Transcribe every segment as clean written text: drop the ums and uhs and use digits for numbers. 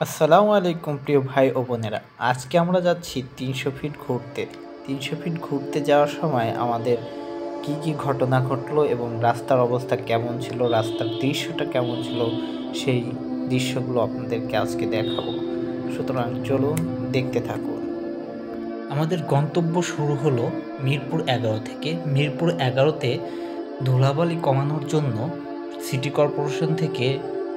আসসালামু আলাইকুম প্রিয় ভাই ও বোনেরা। আজকে আমরা যাচ্ছি ৩০০ ফিট ঘুরতে। ৩০০ ফিট ঘুরতে যাওয়ার সময় আমাদের কি ঘটনা ঘটলো এবং রাস্তার অবস্থা কেমন ছিল, রাস্তার দৃশ্যটা কেমন ছিল, সেই দৃশ্যগুলো আপনাদেরকে আজকে দেখাবো। সুতরাং চলুন দেখতে থাকুন। আমাদের গন্তব্য শুরু হলো মিরপুর ১১ থেকে। মিরপুর ১১তে ধুলাবালি কমানোর জন্য সিটি কর্পোরেশন থেকে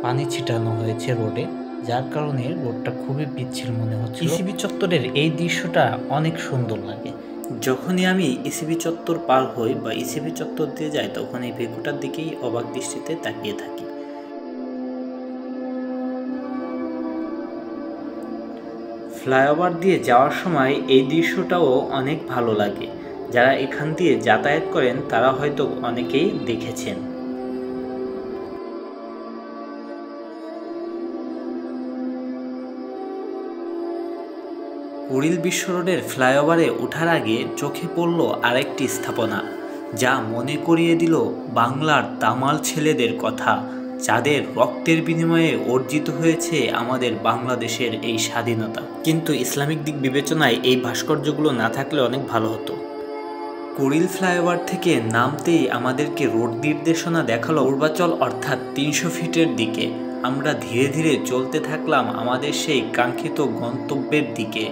পানি ছিটানো হয়েছে রোডে, যার কারণে রোডটা খুবই পিচ্ছিল মনে হচ্ছে। ইসিবি চত্বরের এই দৃশ্যটা অনেক সুন্দর লাগে। যখনই আমি ইসিবি চত্বর পার হই বা ইসিবি চত্বর দিয়ে যাই, তখন এই ভেকুটার দিকেই অবাক দৃষ্টিতে তাকিয়ে থাকি। ফ্লাইওভার দিয়ে যাওয়ার সময় এই দৃশ্যটাও অনেক ভালো লাগে। যারা এখান দিয়ে যাতায়াত করেন তারা হয়তো অনেকেই দেখেছেন। কুড়িল বিশ্ব রোডের ফ্লাইওভারে ওঠার আগে চোখে পড়ল আরেকটি স্থাপনা, যা মনে করিয়ে দিল বাংলার দামাল ছেলেদের কথা, যাদের রক্তের বিনিময়ে অর্জিত হয়েছে আমাদের বাংলাদেশের এই স্বাধীনতা। কিন্তু ইসলামিক দিক বিবেচনায় এই ভাস্কর্যগুলো না থাকলে অনেক ভালো হতো। কুড়িল ফ্লাইওভার থেকে নামতেই আমাদেরকে রোড নির্দেশনা দেখালো পূর্বাচল অর্থাৎ ৩০০ ফিটের দিকে। আমরা ধীরে ধীরে চলতে থাকলাম আমাদের সেই কাঙ্ক্ষিত গন্তব্যের দিকে।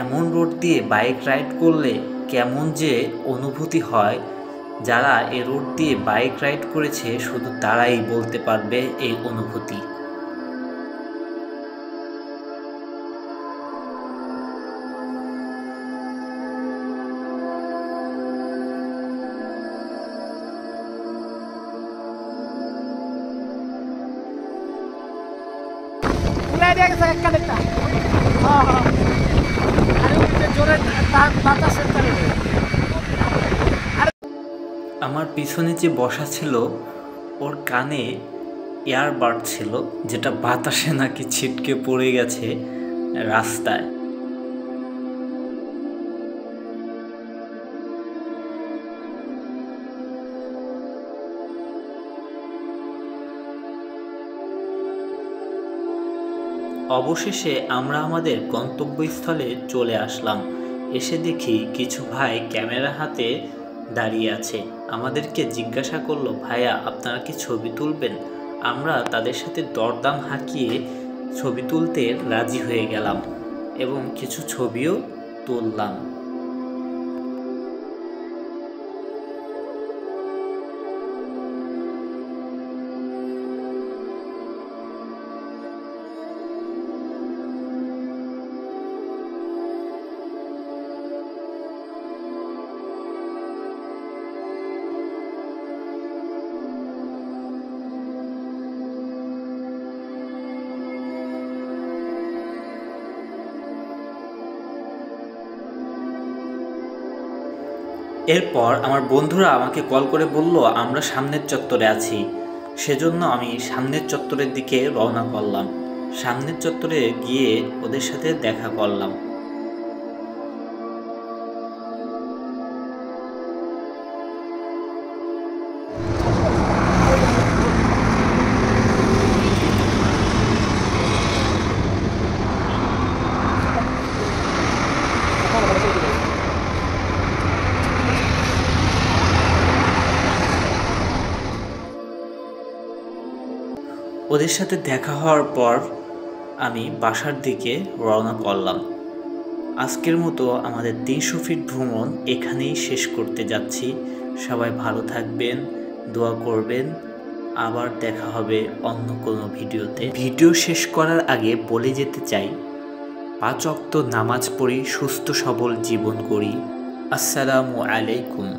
এমন রোড দিয়ে বাইক রাইড করলে কেমন যে অনুভূতি হয়, যারা এ রোড দিয়ে বাইক রাইড করেছে শুধু তারাই বলতে পারবে এই অনুভূতি। আমার পিছনে যে বসা ছিল ওর কানে ইয়ারবাড ছিল, যেটা বাতাসে নাকি ছিটকে পড়ে গেছে রাস্তায়। অবশেষে আমরা আমাদের গন্তব্যস্থলে চলে আসলাম। এসে দেখি কিছু ভাই ক্যামেরা হাতে দাঁড়িয়ে আছে। আমাদেরকে জিজ্ঞাসা করলো, ভাইয়া আপনারা কি ছবি তুলবেন? আমরা তাদের সাথে দরদাম হাঁকিয়ে ছবি তুলতে রাজি হয়ে গেলাম এবং কিছু ছবিও তুললাম। এরপর আমার বন্ধুরা আমাকে কল করে বলল আমরা সামনের চত্বরে আছি, সেজন্য আমি সামনের চত্বরের দিকে রওনা করলাম। সামনের চত্বরে গিয়ে ওদের সাথে দেখা করলাম। ওদের সাথে দেখা হওয়ার পর আমি বাসার দিকে রওনা করলাম। আজকের মতো আমাদের ৩০০ ফিট ভ্রমণ এখানেই শেষ করতে যাচ্ছি। সবাই ভালো থাকবেন, দোয়া করবেন। আবার দেখা হবে অন্য কোনো ভিডিওতে। ভিডিও শেষ করার আগে বলে যেতে চাই, ৫ ওয়াক্ত নামাজ পড়ি, সুস্থ সবল জীবন করি। আসসালামু আলাইকুম।